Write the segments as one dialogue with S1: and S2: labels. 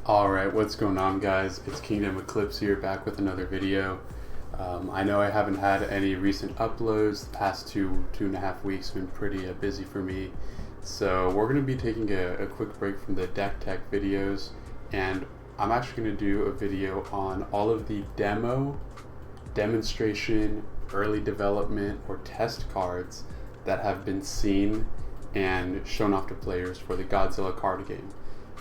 S1: Alright, what's going on, guys? It's Kingdom Eclipse here, back with another video. I know I haven't had any recent uploads. The past two and a half weeks have been pretty busy for me. So we're going to be taking a quick break from the deck tech videos, and I'm actually going to do a video on all of the demonstration, early development, or test cards that have been seen and shown off to players for the Godzilla card game.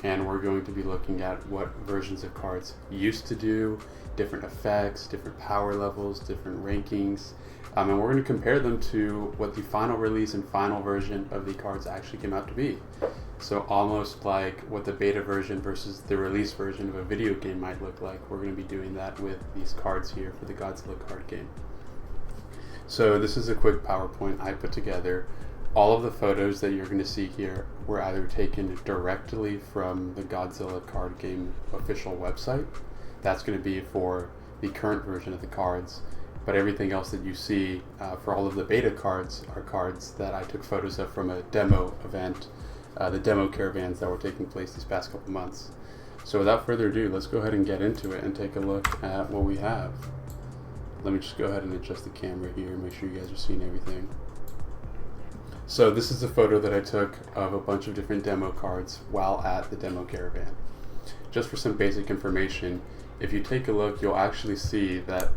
S1: And we're going to be looking at what versions of cards used to do, different effects, different power levels, different rankings, and we're going to compare them to what the final release and final version of the cards actually came out to be. So almost like what the beta version versus the release version of a video game might look like, we're going to be doing that with these cards here for the Godzilla card game. So this is a quick PowerPoint I put together. All of the photos that you're going to see here were either taken directly from the Godzilla card game official website. That's going to be for the current version of the cards, but everything else that you see for all of the beta cards are cards that I took photos of from a demo event, the demo caravans that were taking place these past couple months. So without further ado, let's go ahead and get into it and take a look at what we have. Let me just go ahead and adjust the camera here and make sure you guys are seeing everything. So this is a photo that I took of a bunch of different demo cards while at the demo caravan. Just for some basic information, if you take a look, you'll actually see that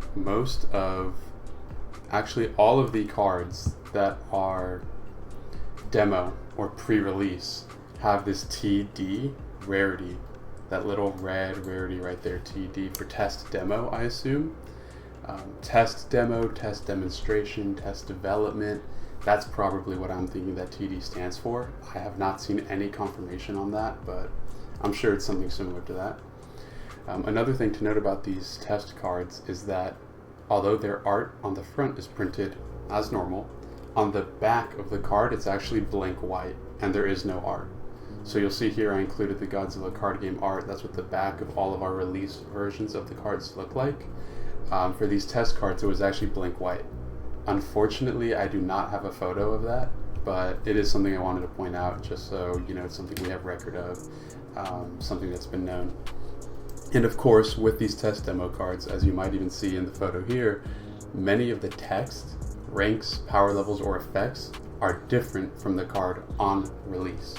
S1: all of the cards that are demo or pre-release have this TD rarity, that little red rarity right there, TD for test demo, I assume. Test demo, test demonstration, test development. That's probably what I'm thinking that TD stands for. I have not seen any confirmation on that, but I'm sure it's something similar to that. Another thing to note about these test cards is that although their art on the front is printed as normal, on the back of the card it's actually blank white and there is no art. So you'll see here I included the Godzilla card game art. That's what the back of all of our release versions of the cards look like. For these test cards it was actually blank white. Unfortunately, I do not have a photo of that, but it is something I wanted to point out just so you know it's something we have record of, something that's been known. And of course, with these test demo cards, as you might even see in the photo here, many of the text, ranks, power levels, or effects are different from the card on release.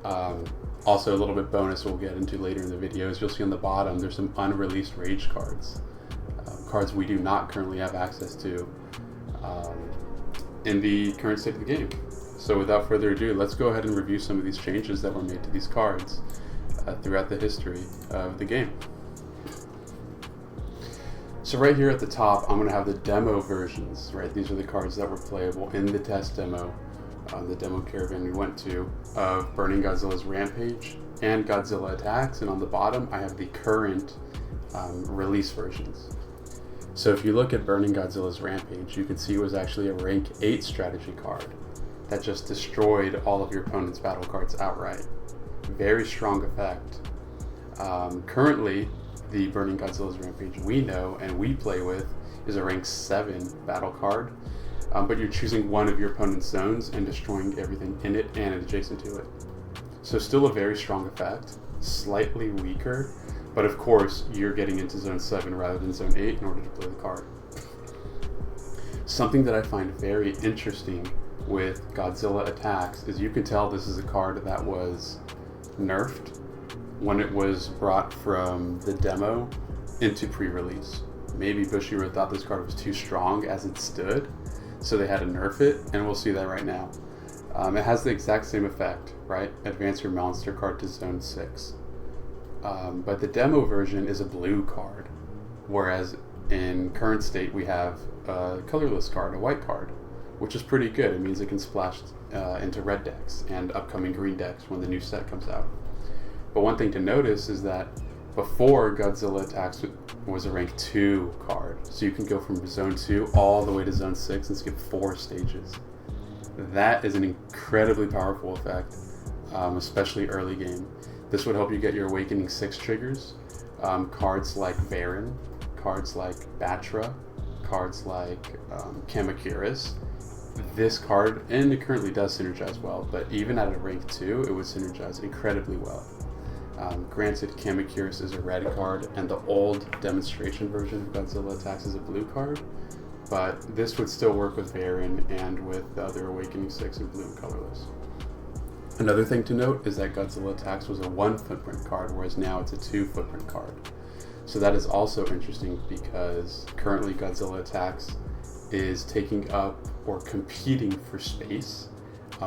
S1: Also, a little bit bonus we'll get into later in the videos, you'll see on the bottom there's some unreleased rage cards, cards we do not currently have access to in the current state of the game. So without further ado, let's go ahead and review some of these changes that were made to these cards throughout the history of the game. So right here at the top, I'm going to have the demo versions, right? These are the cards that were playable in the test demo, the demo caravan we went to, of Burning Godzilla's Rampage and Godzilla Attacks, and on the bottom I have the current release versions. So if you look at Burning Godzilla's Rampage, you can see it was actually a rank 8 strategy card that just destroyed all of your opponent's battle cards outright. Very strong effect. Currently, the Burning Godzilla's Rampage we know and we play with is a rank 7 battle card, but you're choosing one of your opponent's zones and destroying everything in it and adjacent to it. So still a very strong effect, slightly weaker, but of course you're getting into zone 7 rather than zone 8 in order to play the card. Something that I find very interesting with Godzilla Attacks is you can tell this is a card that was nerfed when it was brought from the demo into pre-release. Maybe Bushiroad thought this card was too strong as it stood, so they had to nerf it, and we'll see that right now. It has the exact same effect, right? Advance your monster card to zone 6. But the demo version is a blue card, whereas in current state we have a colorless card, a white card, which is pretty good. It means it can splash into red decks and upcoming green decks when the new set comes out. But one thing to notice is that before Godzilla Attacks was a rank 2 card, so you can go from zone 2 all the way to zone 6 and skip 4 stages. That is an incredibly powerful effect, especially early game. This would help you get your Awakening 6 triggers. Cards like Varan, cards like Batra, cards like Kamacuras. This card, and it currently does synergize well, but even at a rank 2, it would synergize incredibly well. Granted, Kamacuris is a red card, and the old demonstration version of Godzilla Attacks is a blue card, but this would still work with Varian and with the other Awakening 6 in blue and colorless. Another thing to note is that Godzilla Attacks was a 1 footprint card, whereas now it's a 2 footprint card. So that is also interesting because currently Godzilla Attacks is taking up or competing for space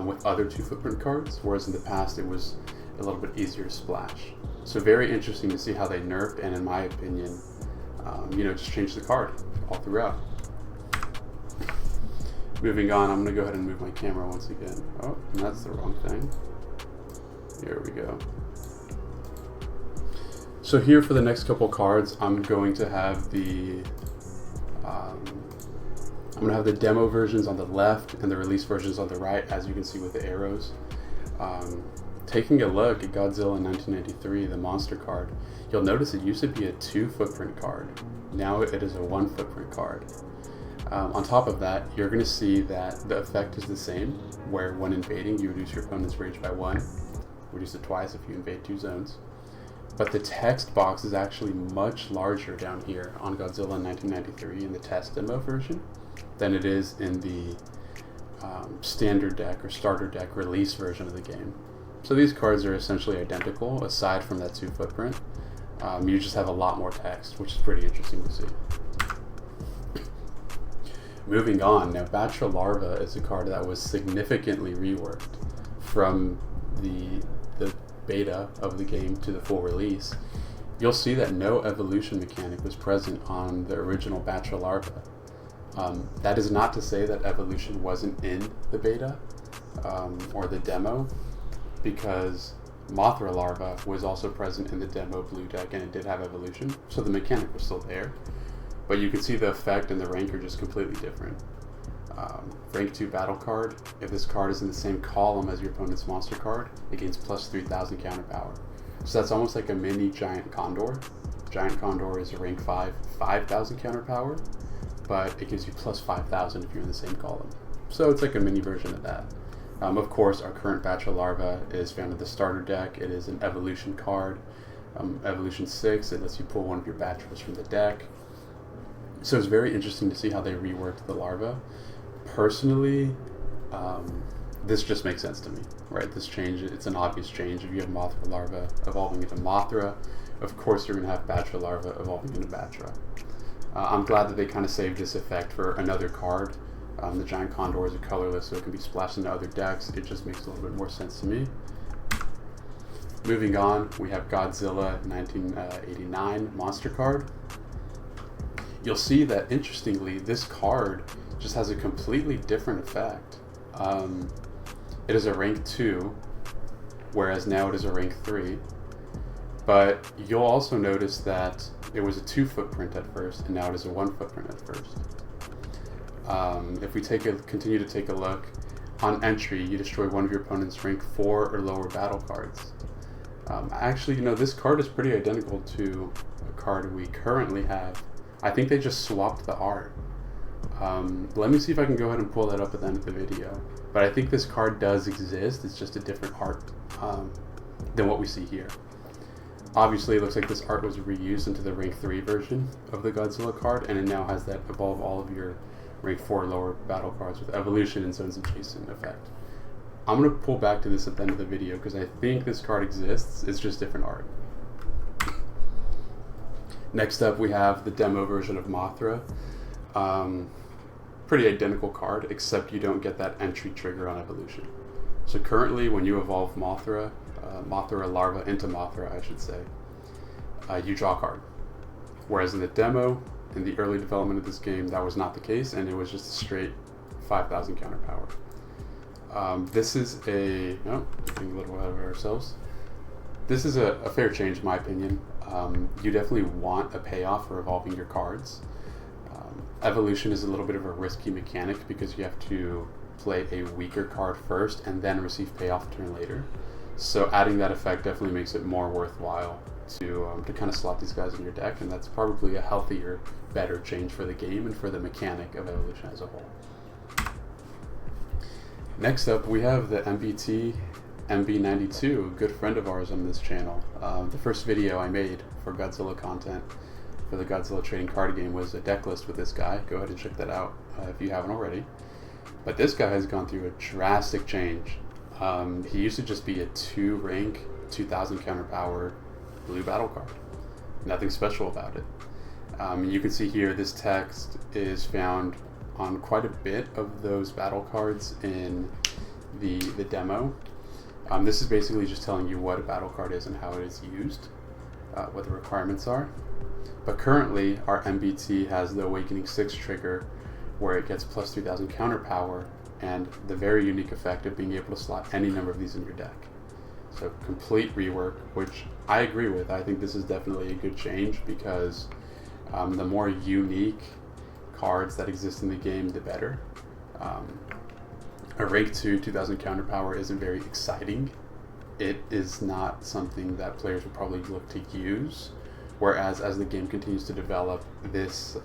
S1: with other 2 footprint cards, whereas in the past it was a little bit easier to splash. So very interesting to see how they nerfed and, in my opinion, just change the card all throughout. Moving on, I'm going to go ahead and move my camera once again. Oh, and that's the wrong thing. Here we go. So here for the next couple cards, I'm going to have the demo versions on the left and the release versions on the right, as you can see with the arrows. Taking a look at Godzilla 1993, the monster card, you'll notice it used to be a 2 footprint card. Now it is a 1 footprint card. On top of that, you're going to see that the effect is the same, where when invading, you reduce your opponent's rage by 1, reduce it twice if you invade 2 zones. But the text box is actually much larger down here on Godzilla 1993 in the test demo version than it is in the standard deck or starter deck release version of the game. So these cards are essentially identical, aside from that 2 footprint. You just have a lot more text, which is pretty interesting to see. Moving on, now Batra Larva is a card that was significantly reworked from the beta of the game to the full release. You'll see that no evolution mechanic was present on the original Batra Larva. That is not to say that evolution wasn't in the beta or the demo, because Mothra Larva was also present in the demo blue deck and it did have evolution, so the mechanic was still there. But you can see the effect and the rank are just completely different. Rank 2 battle card, if this card is in the same column as your opponent's monster card, it gains plus 3,000 counter power. So that's almost like a mini Giant Condor. Giant Condor is a rank 5, 5,000 counter power, but it gives you plus 5,000 if you're in the same column. So it's like a mini version of that. Of course, our current Batra Larva is found in the starter deck. It is an evolution card. Evolution 6, it lets you pull one of your Batras from the deck. So it's very interesting to see how they reworked the larva. Personally, this just makes sense to me, right? This change, it's an obvious change. If you have Mothra Larva evolving into Mothra, of course you're going to have Batra Larva evolving into Batra. I'm glad that they kind of saved this effect for another card. The Giant Condor is a colorless, so it can be splashed into other decks. It just makes a little bit more sense to me. Moving on, we have Godzilla 1989 monster card. You'll see that, interestingly, this card just has a completely different effect. It is a rank 2, whereas now it is a rank 3. But you'll also notice that it was a 2 footprint at first, and now it is a 1 footprint at first. If we continue to take a look, on entry, you destroy one of your opponent's rank 4 or lower battle cards. Actually, this card is pretty identical to a card we currently have. I think they just swapped the art. Let me see if I can go ahead and pull that up at the end of the video. But I think this card does exist, it's just a different art than what we see here. Obviously, it looks like this art was reused into the rank 3 version of the Godzilla card, and it now has that evolve all of your rank 4 lower battle cards with evolution and zones adjacent effect. I'm going to pull back to this at the end of the video because I think this card exists, it's just different art. Next up, we have the demo version of Mothra. Pretty identical card, except you don't get that entry trigger on evolution. So currently, when you evolve Mothra Larva into Mothra, I should say, you draw a card. Whereas in the demo, in the early development of this game, that was not the case, and it was just a straight 5,000 counter power. This is getting a little ahead of ourselves. This is a fair change, in my opinion. You definitely want a payoff for evolving your cards. Evolution is a little bit of a risky mechanic because you have to play a weaker card first and then receive payoff a turn later. So adding that effect definitely makes it more worthwhile to kind of slot these guys in your deck, and that's probably a healthier, better change for the game and for the mechanic of evolution as a whole. Next up, we have the MBT MB92, a good friend of ours on this channel. The first video I made for Godzilla content for the Godzilla trading card game was a deck list with this guy. Go ahead and check that out if you haven't already. But this guy has gone through a drastic change. He used to just be a 2 rank, 2000 counter power blue battle card. Nothing special about it. You can see here this text is found on quite a bit of those battle cards in the demo. This is basically just telling you what a battle card is and how it is used, what the requirements are. But currently our MBT has the Awakening 6 trigger where it gets plus 3000 counter power and the very unique effect of being able to slot any number of these in your deck. So complete rework, which I agree with. I think this is definitely a good change because the more unique cards that exist in the game, the better. A rank 2 2000 counter power isn't very exciting. It is not something that players will probably look to use. Whereas as the game continues to develop, this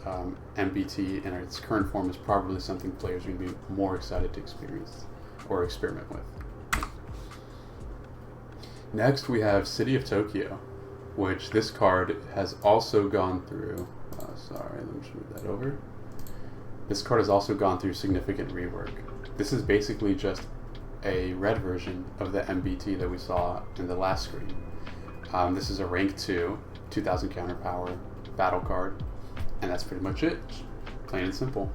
S1: MBT in its current form is probably something players are going to be more excited to experience or experiment with. Next we have City of Tokyo, which this card has also gone through, sorry, let me just move that over. This card has also gone through significant rework. This is basically just a red version of the MBT that we saw in the last screen. This is a rank 2, 2000 counter power battle card, and that's pretty much it, plain and simple.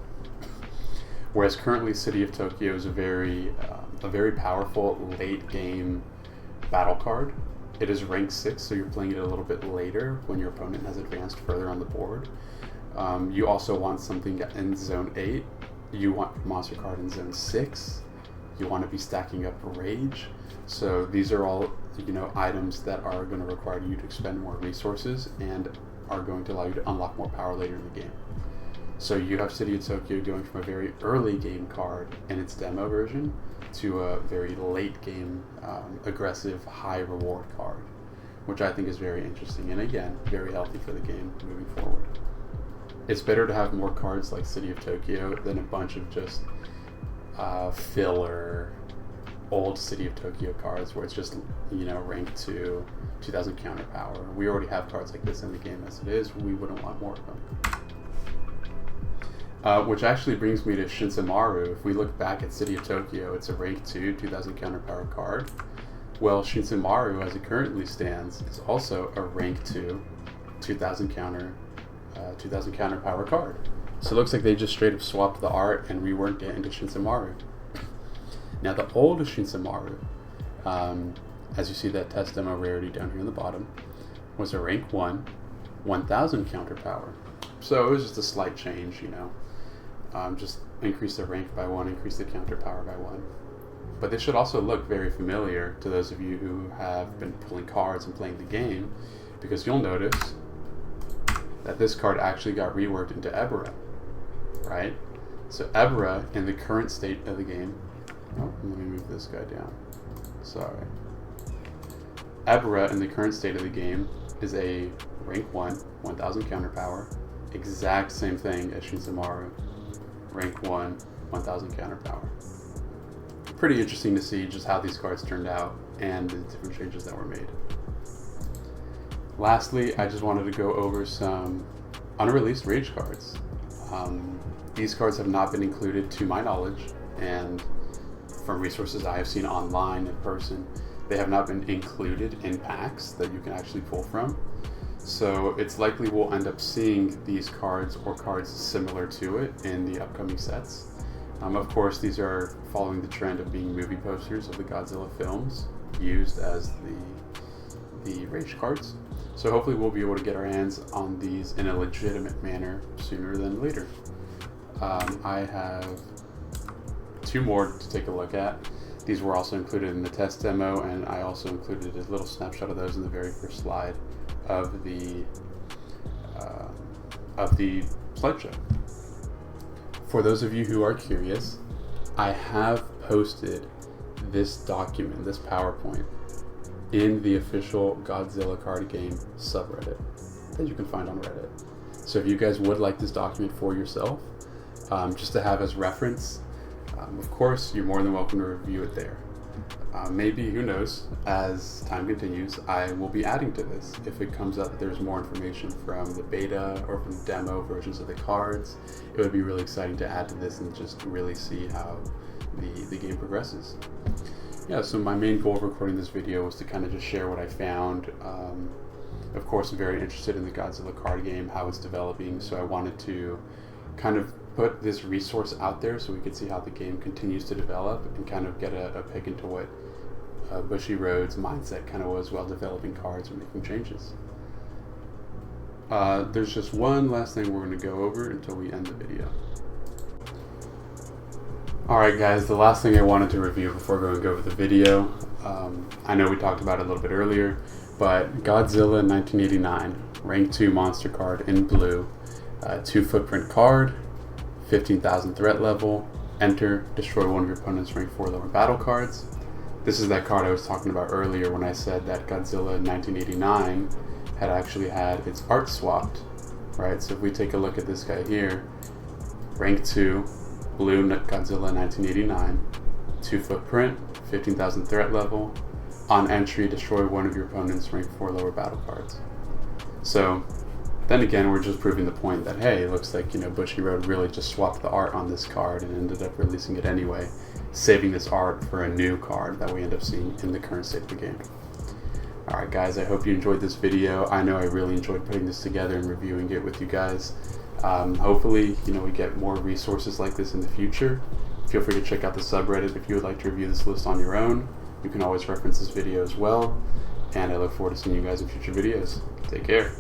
S1: Whereas currently City of Tokyo is a very powerful late game battle card. It is rank 6, so you're playing it a little bit later when your opponent has advanced further on the board. You also want something in zone 8. You want a monster card in zone 6. You want to be stacking up Rage. So these are all, items that are going to require you to expend more resources and are going to allow you to unlock more power later in the game. So you have City of Tokyo going from a very early game card in its demo version to a very late game aggressive high reward card, which I think is very interesting and again very healthy for the game moving forward. It's better to have more cards like City of Tokyo than a bunch of just filler old City of Tokyo cards where it's just rank 2 2000 counter power. We already have cards like this in the game as it is. We wouldn't want more of them. Which actually brings me to Shinsamaru. If we look back at City of Tokyo, it's a rank 2 2000 counter power card. Well, Shinsamaru as it currently stands is also a rank 2 2000 counter power card. So it looks like they just straight up swapped the art and reworked it into Shinsamaru. Now the old Shinsamaru, as you see that test demo rarity down here on the bottom, was a rank 1 1000 counter power. So it was just a slight change, just increase the rank by 1, increase the counter power by 1. But this should also look very familiar to those of you who have been pulling cards and playing the game, because you'll notice that this card actually got reworked into Ebra, right? So Ebra in the current state of the game, let me move this guy down, sorry. Ebra in the current state of the game is a rank 1, 1000 counter power, exact same thing as Shinsamaru, rank 1, 1000 counter power. Pretty interesting to see just how these cards turned out and the different changes that were made. Lastly, I just wanted to go over some unreleased Rage cards. These cards have not been included to my knowledge, and from resources I have seen online in person, they have not been included in packs that you can actually pull from. So it's likely we'll end up seeing these cards or cards similar to it in the upcoming sets. Of course, these are following the trend of being movie posters of the Godzilla films used as the Rage cards. So hopefully we'll be able to get our hands on these in a legitimate manner sooner than later. I have 2 more to take a look at. These were also included in the test demo, and I also included a little snapshot of those in the very first slide of the slideshow. For those of you who are curious, I have posted this document, this PowerPoint, in the official Godzilla Card Game subreddit that you can find on Reddit. So if you guys would like this document for yourself, just to have as reference, of course, you're more than welcome to review it there. Maybe, who knows, as time continues, I will be adding to this. If it comes out that there's more information from the beta or from demo versions of the cards, it would be really exciting to add to this and just really see how the game progresses. Yeah, so my main goal of recording this video was to kind of just share what I found. Of course, I'm very interested in the Godzilla card game, how it's developing, so I wanted to kind of put this resource out there so we could see how the game continues to develop and kind of get a peek into what Bushiroad's mindset kind of was while developing cards and making changes. There's just one last thing we're going to go over until we end the video. Alright guys, the last thing I wanted to review before going over the video, I know we talked about it a little bit earlier, but Godzilla 1989, rank 2 monster card in blue, 2 footprint card, 15,000 threat level, enter, destroy one of your opponent's rank 4 lower battle cards. This is that card I was talking about earlier when I said that Godzilla 1989 had actually had its art swapped, right? So if we take a look at this guy here, rank 2, blue Godzilla 1989, 2 footprint, 15,000 threat level, on entry, destroy one of your opponent's rank 4 lower battle cards. So then again, we're just proving the point that, hey, it looks like, Bushiroad really just swapped the art on this card and ended up releasing it anyway, saving this art for a new card that we end up seeing in the current state of the game. Alright guys, I hope you enjoyed this video. I know I really enjoyed putting this together and reviewing it with you guys. Hopefully, we get more resources like this in the future. Feel free to check out the subreddit if you would like to review this list on your own. You can always reference this video as well. And I look forward to seeing you guys in future videos. Take care.